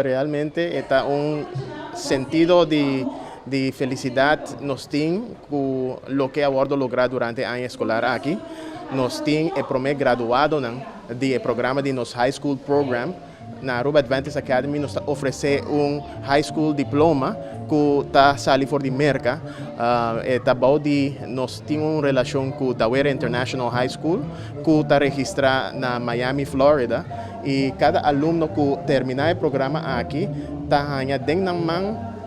realmente está un sentido de felicidad nos tiene con lo que abordo lograr durante el año escolar aquí. Nos tiene el primer graduado del programa de nos high school program. Na Aruba Adventist Academy nos ofrece un high school diploma que está saliendo por de merca. Nos tiene una relación con Tawera International High School que está registrada en Miami, Florida. Y cada alumno que termina el programa aquí está añadiendo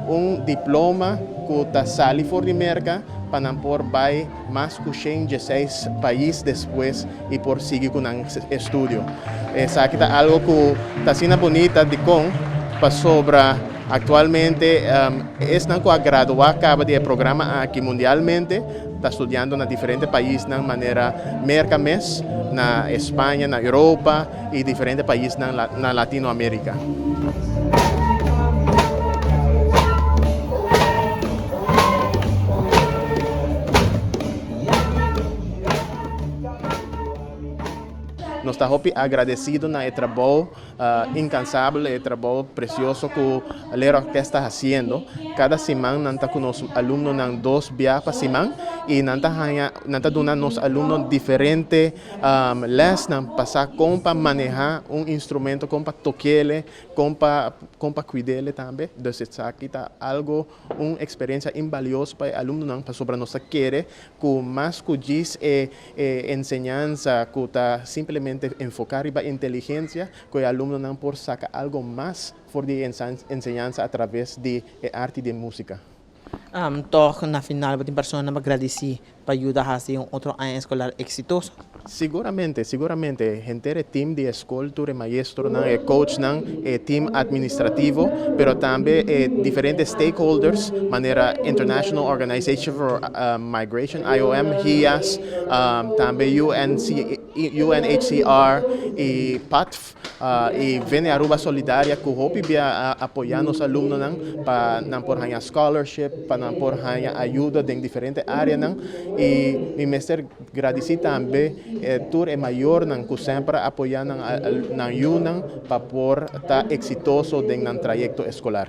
un diploma que está saliendo por de merca para por vai más que 16 países después y por seguir con el estudio. Esa aquí está algo que está siendo bonita de con para sobre actualmente es que a graduar acaba de programa aquí mundialmente, está estudiando en diferentes países de manera merca mes, na España, na Europa y diferentes países na Latinoamérica. Nos estamos agradecidos por el trabajo incansable, el trabajo precioso que la orquesta está haciendo. Cada semana estamos con los alumnos en 2 viajes por semana y estamos dando a los alumnos diferentes lessons para cómo manejar un instrumento, cómo tocarle, cómo cuidarle también. Entonces aquí está algo, una experiencia invaliosa para el alumno para sobre nos quiere que más que enseñanza que está simplemente enfocar en la inteligencia, que el alumno no por sacar algo más por de enseñanza a través de arte y de música. Toch na final, bating persona mag-agradecer para ayudar a hacer otro año escolar exitoso. Seguramente. Gente del team de escuela, el maestro, el coach, el team administrativo, pero también diferentes stakeholders, manera International Organization for Migration, IOM, HIAS, también UNHCR y PATF, y Vene Aruba Solidaria, que hopi apoyar los alumnos para por scholarship, para por ayuda en diferentes áreas, y mi mestre agradeci también tour é maior que sempre apoiando na UNAM para por estar exitoso no trayecto escolar.